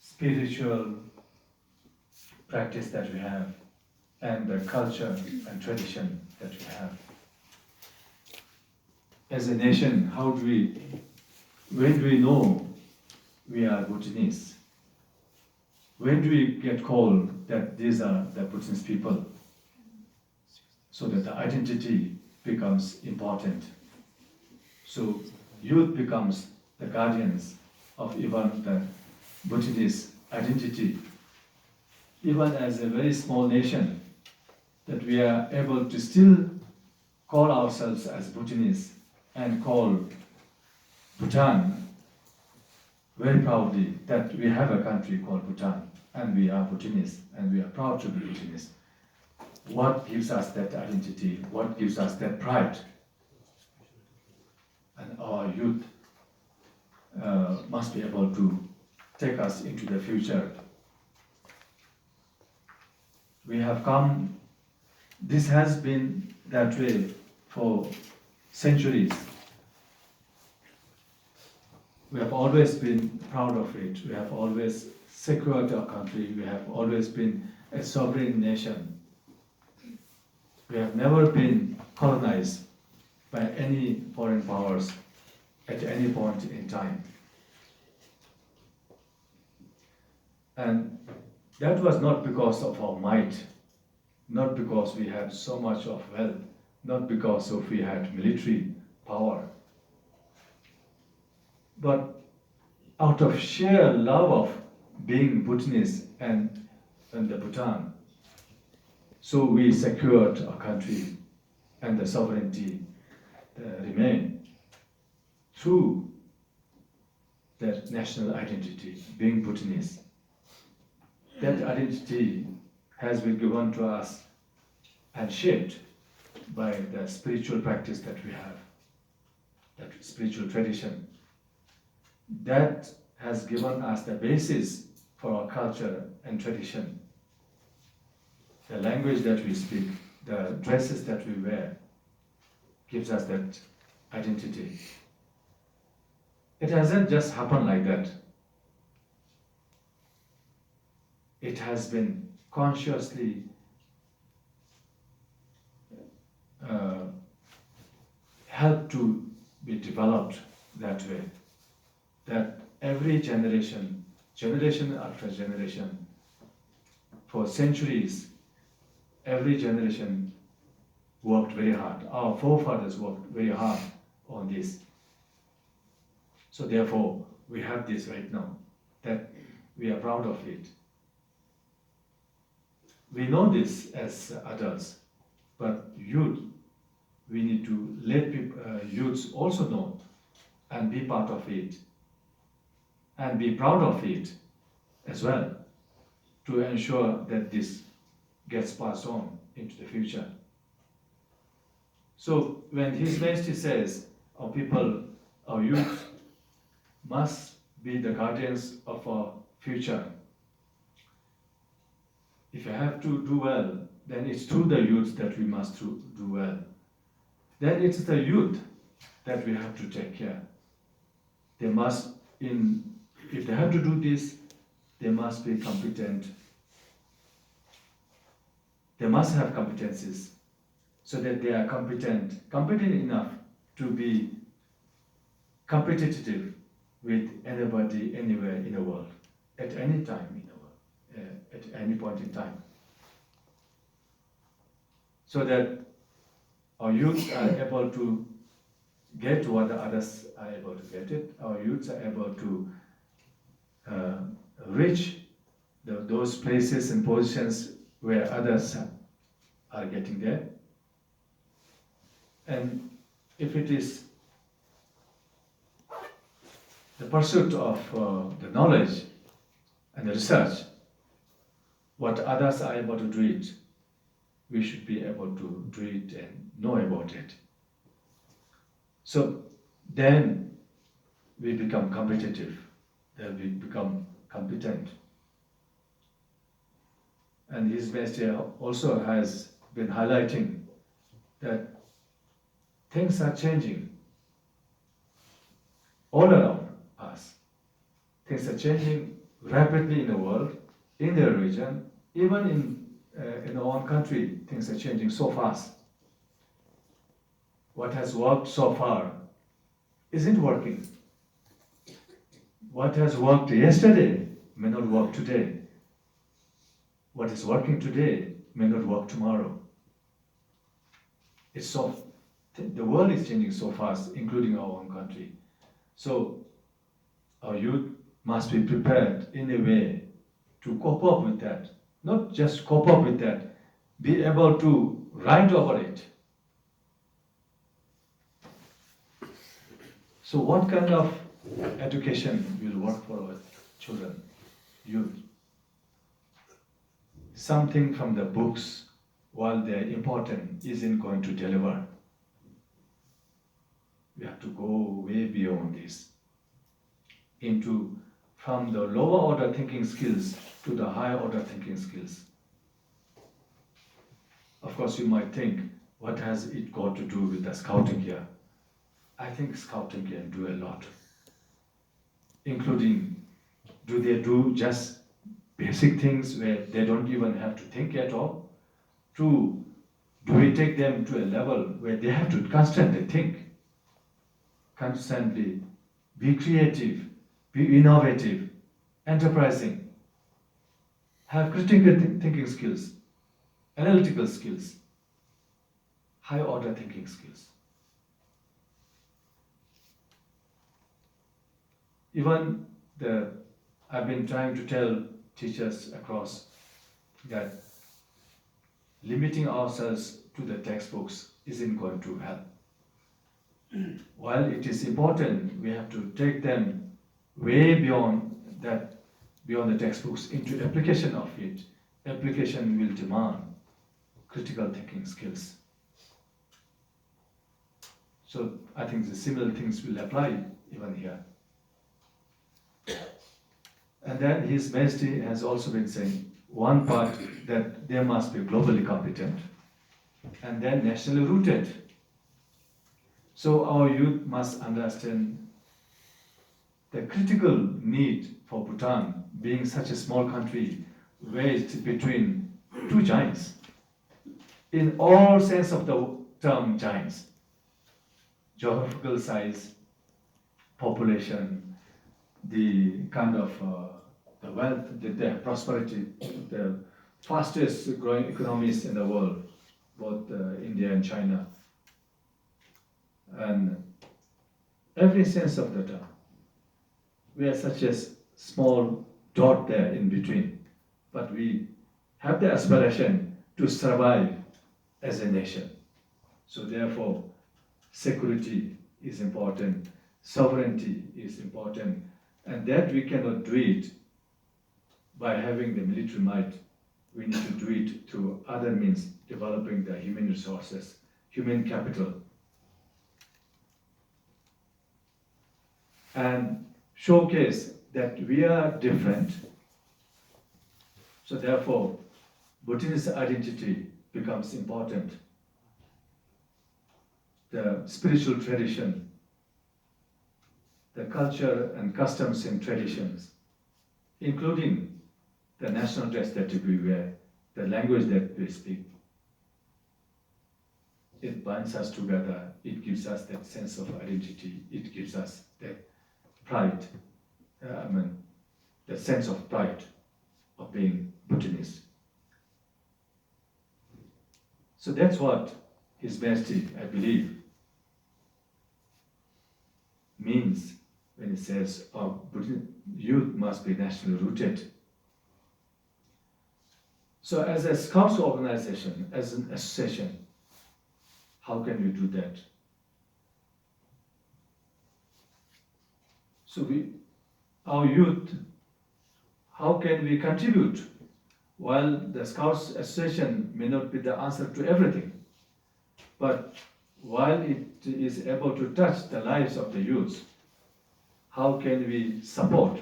spiritual practice that we have and the culture and tradition that we have. As a nation, when do we know we are Bhutanese? When do we get called that these are the Bhutanese people? So that the identity becomes important. So youth becomes the guardians of even the Bhutanese identity. Even as a very small nation, that we are able to still call ourselves as Bhutanese and call Bhutan very proudly that we have a country called Bhutan and we are Bhutanese and we are proud to be Bhutanese. What gives us that identity? What gives us that pride? And our youth must be able to take us into the future. We have come, this has been that way for centuries. We have always been proud of it. We have always secured our country. We have always been a sovereign nation. We have never been colonized by any foreign powers at any point in time. And that was not because of our might, not because we had so much of wealth, not because of we had military power, but out of sheer love of being Bhutanese and the Bhutan. So we secured our country and the sovereignty remain through that national identity, being Bhutanese. That identity has been given to us and shaped by the spiritual practice that we have, that spiritual tradition. That has given us the basis for our culture and tradition. The language that we speak, the dresses that we wear, gives us that identity. It hasn't just happened like that. It has been consciously helped to be developed that way. That every generation after generation, for centuries, every generation worked very hard. Our forefathers worked very hard on this. So therefore, we have this right now, that we are proud of it. We know this as adults, but youth, we need to let youths also know and be part of it and be proud of it as well, to ensure that this gets passed on into the future. So when His Majesty says our people, our youth, must be the guardians of our future, if you have to do well, then it's through the youth that we must do well. Then it's the youth that we have to take care. They must, if they have to do this, they must be competent. They must have competencies so that they are competent enough to be competitive with anybody, anywhere in the world, at any time in the world, at any point in time. So that our youth are able to get what the others are able to get it. Our youths are able to reach those places and positions where others are getting there. And if it is the pursuit of the knowledge and the research, what others are able to do it, we should be able to do it and know about it. So then we become competitive, then we become competent. And His Majesty also has been highlighting that things are changing all around us. Things are changing rapidly in the world, in their region, even in our own country, things are changing so fast. What has worked so far isn't working. What has worked yesterday may not work today. What is working today may not work tomorrow. The world is changing so fast, including our own country. So our youth must be prepared in a way to cope up with that. Not just cope up with that, be able to ride over it. So what kind of education will work for our children, youth? Something from the books, while they're important, isn't going to deliver. We have to go way beyond this, from the lower order thinking skills to the higher order thinking skills. Of course, you might think, what has it got to do with the scouting here? I think scouting can do a lot, including, do they do just basic things where they don't even have to think at all? Do we take them to a level where they have to constantly think, constantly be creative, be innovative, enterprising, have critical thinking skills, analytical skills, high order thinking skills? Even I've been trying to tell teachers across that limiting ourselves to the textbooks isn't going to help. While it is important, we have to take them way beyond the textbooks into application of it. Application will demand critical thinking skills. So I think the similar things will apply even here. And then His Majesty has also been saying, one part that they must be globally competent, and then nationally rooted. So our youth must understand the critical need for Bhutan, being such a small country, wedged between two giants, in all sense of the term giants: geographical size, population, the kind of the wealth, the prosperity, the fastest growing economies in the world, both India and China, and every sense of the term. We are such a small dot there in between, but we have the aspiration to survive as a nation. So therefore, security is important, sovereignty is important, and that we cannot do it by having the military might. We need to do it through other means, developing the human resources, human capital, and showcase that we are different. So therefore, Bhutanese identity becomes important. The spiritual tradition, the culture and customs and traditions, including the national dress that we wear, the language that we speak, it binds us together, it gives us that sense of identity, it gives us that pride, the sense of pride of being Bhutanese. So that's what His Majesty, I believe, means when he says youth must be nationally rooted. So as a Scouts organization, as an association, how can we do that? So our youth, how can we contribute? While the Scouts Association may not be the answer to everything, but while it is able to touch the lives of the youth, how can we support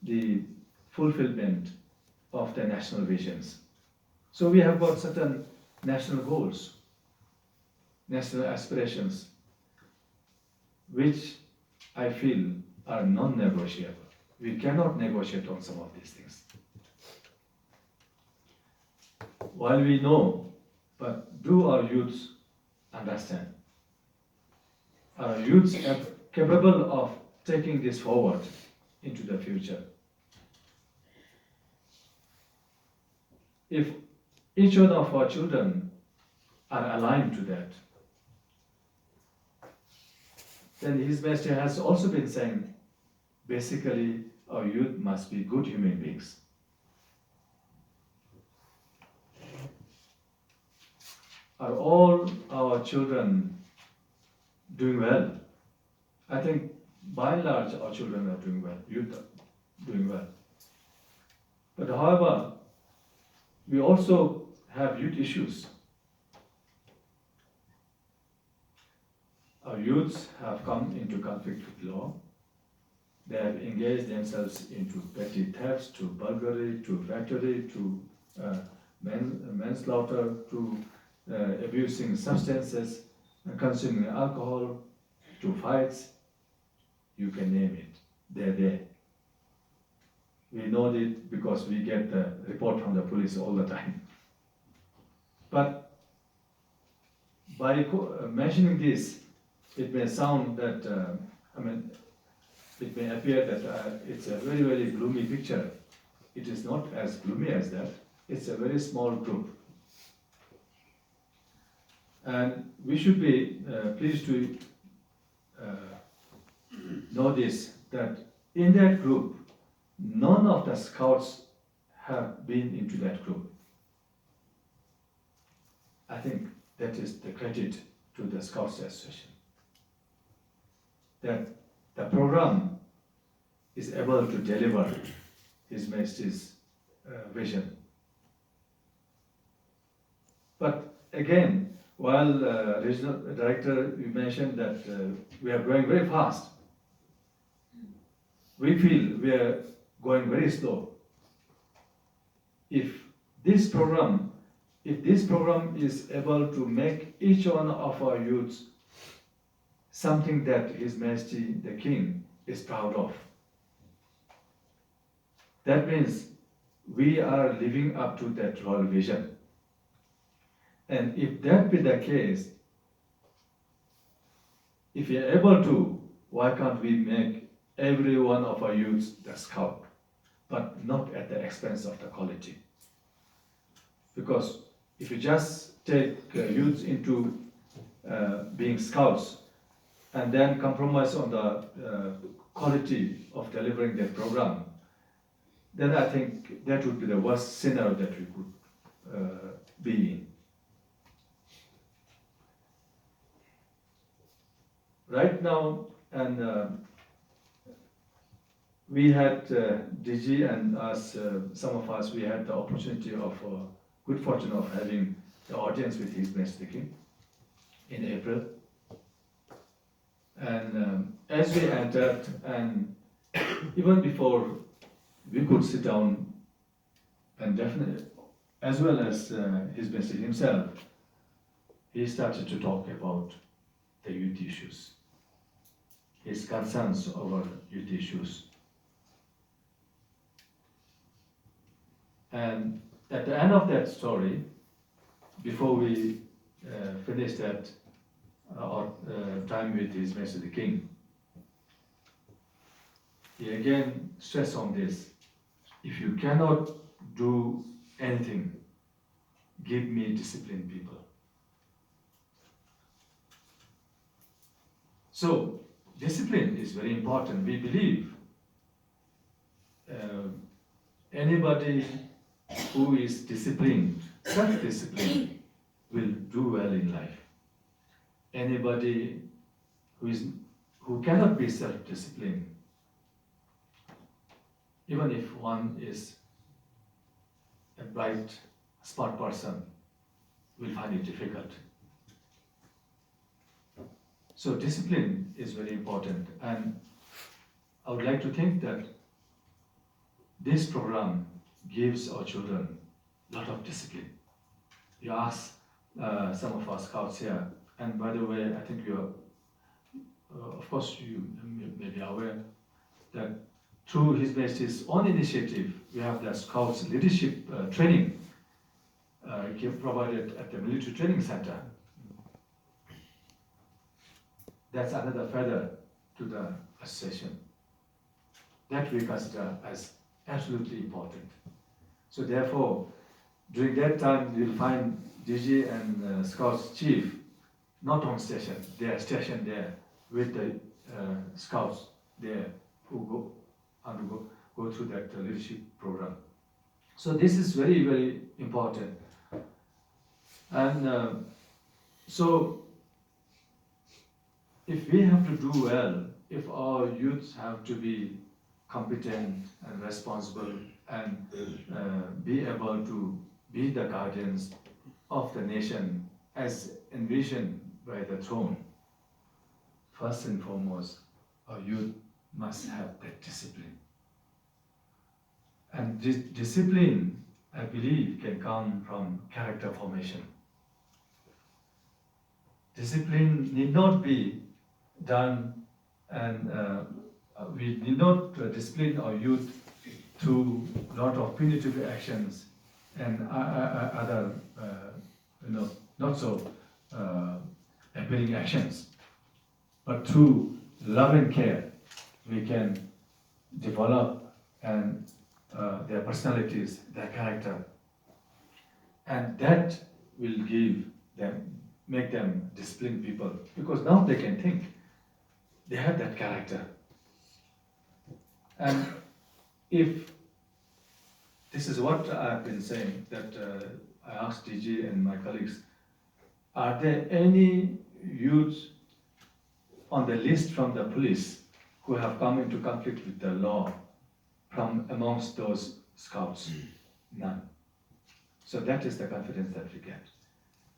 the fulfillment of the national visions? So we have got certain national goals, national aspirations, which I feel are non-negotiable. we cannot negotiate on some of these things. While we know, but do our youths understand? Are youths capable of taking this forward into the future? If each one of our children are aligned to that, then His Majesty has also been saying, basically, our youth must be good human beings. Are all our children doing well? I think by and large our children are doing well, youth are doing well. But however, we also have youth issues. Our youths have come into conflict with law. They have engaged themselves into petty thefts, to burglary, to battery, to manslaughter, to abusing substances, consuming alcohol, to fights. You can name it. They're there. We know it because we get the report from the police all the time. But by mentioning this, it may sound that, it may appear that it's a very, very gloomy picture. It is not as gloomy as that. It's a very small group. And we should be pleased to know this, that in that group, none of the scouts have been into that group. I think that is the credit to the Scouts Association. That the program is able to deliver His Majesty's vision. But again, while Regional Director, you mentioned that we are growing very fast, we feel we are going very slow. If this program is able to make each one of our youths something that His Majesty the King is proud of, that means we are living up to that royal vision. And if that be the case, if we are able to, why can't we make every one of our youths the scout, but not at the expense of the quality? Because if you just take youths into being scouts and then compromise on the quality of delivering that program, then I think that would be the worst scenario that we could be in. Right now, and we had DG and us, some of us, we had the opportunity of good fortune of having the audience with His Majesty the King in April. And as we entered, and even before we could sit down, and definitely, as well as His Majesty himself, he started to talk about the youth issues, his concerns over youth issues. And at the end of that story, before we finish that our time with His Majesty the King, he again stressed on this: if you cannot do anything, give me disciplined people. So discipline is very important. We believe anybody who is disciplined, self-disciplined, will do well in life. Anybody who cannot be self-disciplined, even if one is a bright, smart person, will find it difficult. So discipline is very important, and I would like to think that this program gives our children a lot of discipline. You ask some of our scouts here, and by the way, I think you're, of course you may be aware that through His Majesty's own initiative, we have the Scouts leadership training provided at the military training center. That's another feather to the association that we consider as absolutely important. So therefore, during that time, you'll find DG and Scouts chief not on station. They are stationed there with the Scouts there who go through that leadership program. So this is very, very important. And so if we have to do well, if our youths have to be competent and responsible and be able to be the guardians of the nation as envisioned by the throne, first and foremost, our youth must have that discipline. And this discipline, I believe, can come from character formation. Discipline need not be done, and we need not discipline our youth through a lot of punitive actions and other, not so appealing actions. But through love and care, we can develop and their personalities, their character, and that will make them disciplined people, because now they can think. They have that character. And if this is what I've been saying, that I asked DG and my colleagues, are there any youths on the list from the police who have come into conflict with the law from amongst those scouts? None. So that is the confidence that we get.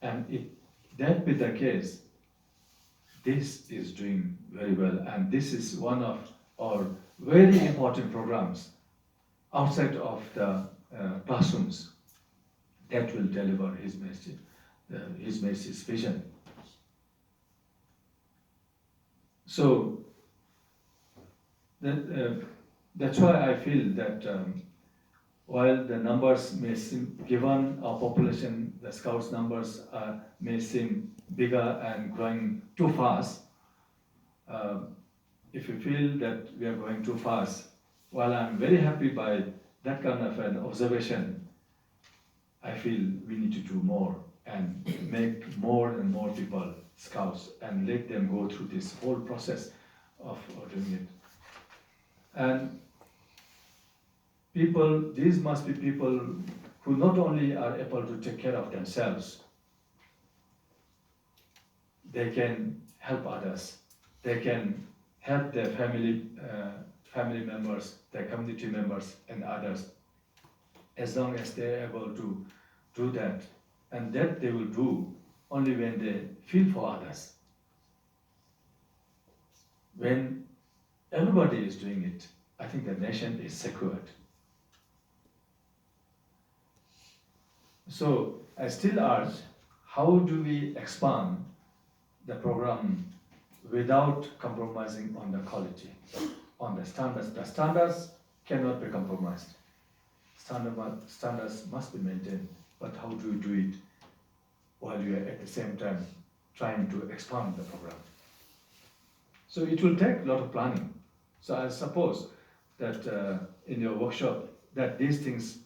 And if that be the case, this is doing very well, and this is one of our very important programs outside of the classrooms that will deliver His Majesty's vision. So that's why I feel that while the numbers may seem, given our population, the Scouts numbers may seem bigger and growing too fast, if you feel that we are going too fast, while I'm very happy by that kind of an observation, I feel we need to do more and make more and more people Scouts and let them go through this whole process of doing it. And these must be people who not only are able to take care of themselves, they can help others. They can help their family members, their community members, and others, as long as they're able to do that. And that they will do only when they feel for others. When everybody is doing it, I think the nation is secured. So I still urge, how do we expand the program without compromising on the quality, on the standards? The standards cannot be compromised. Standards must be maintained, but how do you do it while you are at the same time trying to expand the program? So it will take a lot of planning. So I suppose that in your workshop, that these things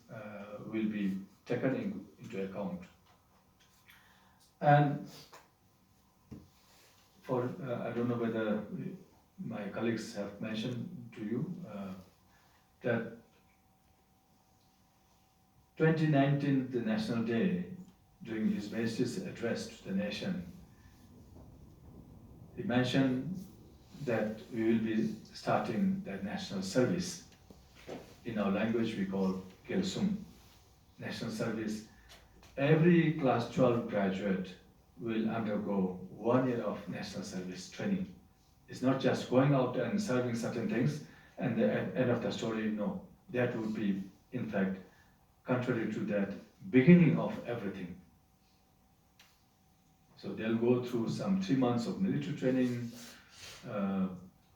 will be taken into account. And for, I don't know whether my colleagues have mentioned to you that 2019, the National Day, during His Majesty's address to the nation, he mentioned that we will be starting the national service. In our language, we call Gelsum, national service. Every class 12 graduate will undergo 1 year of national service training. It's not just going out and serving certain things and the end of the story, no. That would be, in fact, contrary to that, beginning of everything. So they'll go through some 3 months of military training,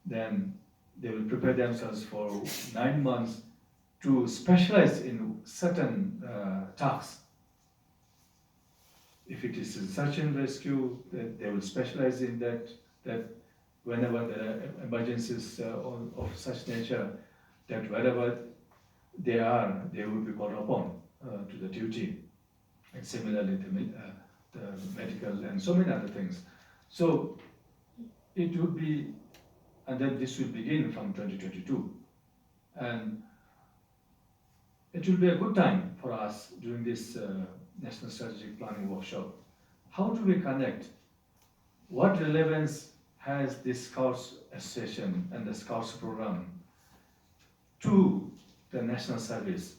then they will prepare themselves for 9 months to specialize in certain tasks. If it is search and rescue, they will specialize in that whenever there are emergencies of such nature, that wherever they are, they will be called upon to the duty. And similarly, the medical and so many other things. So it would be, and then this will begin from 2022. And it will be a good time for us during this National Strategic Planning Workshop. How do we connect? What relevance has this Scouts Association and the Scouts program to the national service?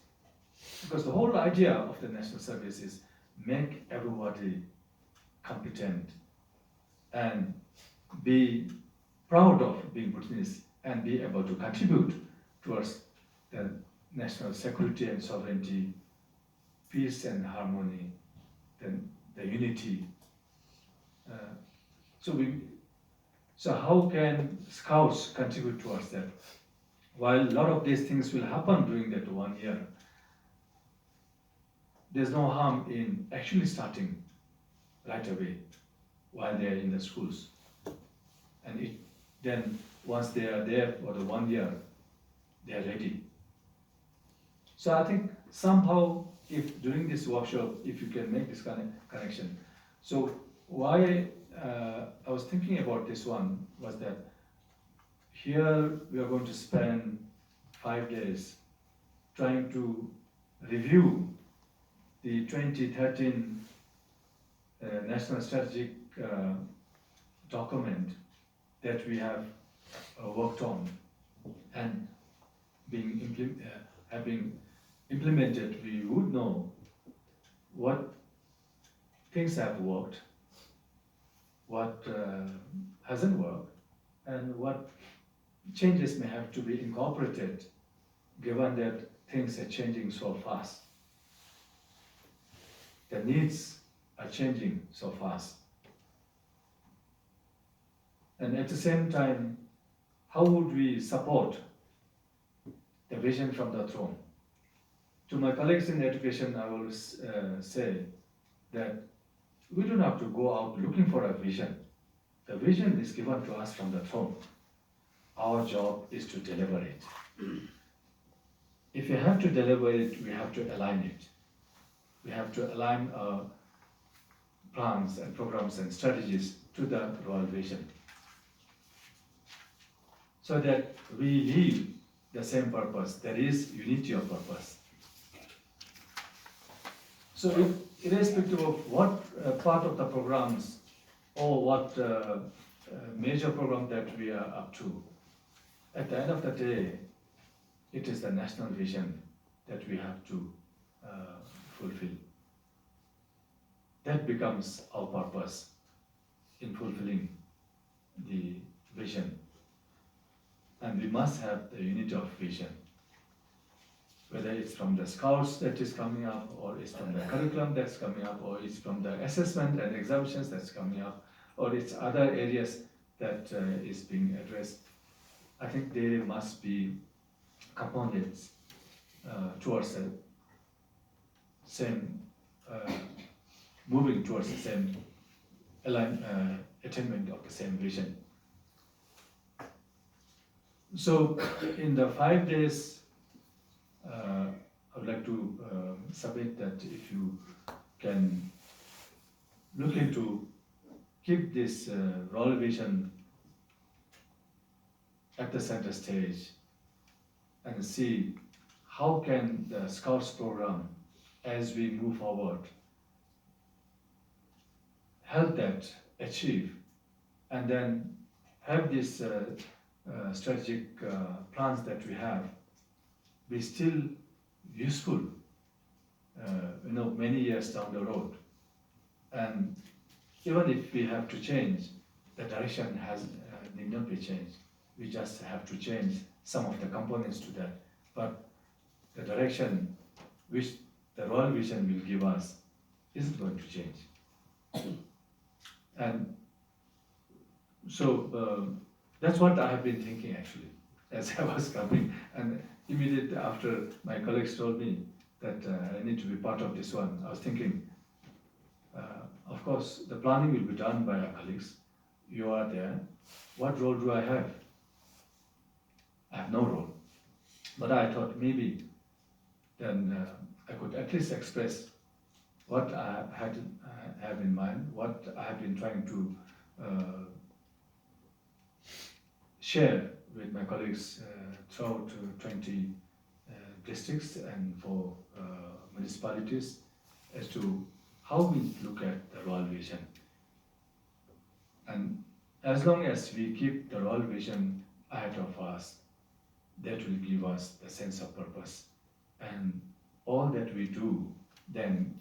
Because the whole idea of the national service is make everybody competent and be proud of being Bhutanese and be able to contribute towards the national security and sovereignty, peace and harmony, then the unity. So how can Scouts contribute towards that? While a lot of these things will happen during that 1 year, there's no harm in actually starting right away while they are in the schools. And then once they are there for the 1 year, they are ready. So I think somehow, if during this workshop, if you can make this connection. So why I was thinking about this one was that here we are going to spend 5 days trying to review the 2013 National Strategic document that we have worked on and having implemented. We would know what things have worked, what hasn't worked, and what changes may have to be incorporated given that things are changing so fast. The needs are changing so fast. And at the same time, how would we support the vision from the throne? To my colleagues in education, I will say that we don't have to go out looking for a vision. The vision is given to us from the throne. Our job is to deliver it. If we have to deliver it, we have to align it. We have to align our plans and programs and strategies to the royal vision, so that we live the same purpose. There is unity of purpose. So irrespective of what part of the programs or what major program that we are up to, at the end of the day, it is the national vision that we have to fulfill. That becomes our purpose in fulfilling the vision. And we must have the unity of vision. Whether it's from the Scouts that is coming up, or it's from the curriculum that's coming up, or it's from the assessment and examinations that's coming up, or it's other areas that is being addressed. I think they must be components towards the same, moving towards the same attainment of the same vision. So in the 5 days, I would like to submit that if you can look into, keep this royal vision at the center stage and see how can the Scouts program, as we move forward, help that achieve, and then have these strategic plans that we have be still useful, many years down the road. And even if we have to change, the direction need not be changed. We just have to change some of the components to that. But the direction which the royal vision will give us isn't going to change. And so that's what I have been thinking actually. as I was coming. And immediately after, my colleagues told me that I need to be part of this one. I was thinking, of course, the planning will be done by our colleagues. You are there. What role do I have? I have no role. But I thought maybe then I could at least express what I have in mind, what I have been trying to share with my colleagues throughout 20 districts and for municipalities as to how we look at the royal vision. And as long as we keep the royal vision ahead of us, that will give us the sense of purpose. And all that we do then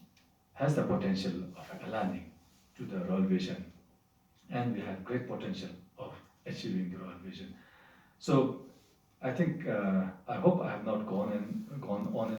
has the potential of aligning to the royal vision. And we have great potential of achieving the royal vision. So I think, I hope I have not gone on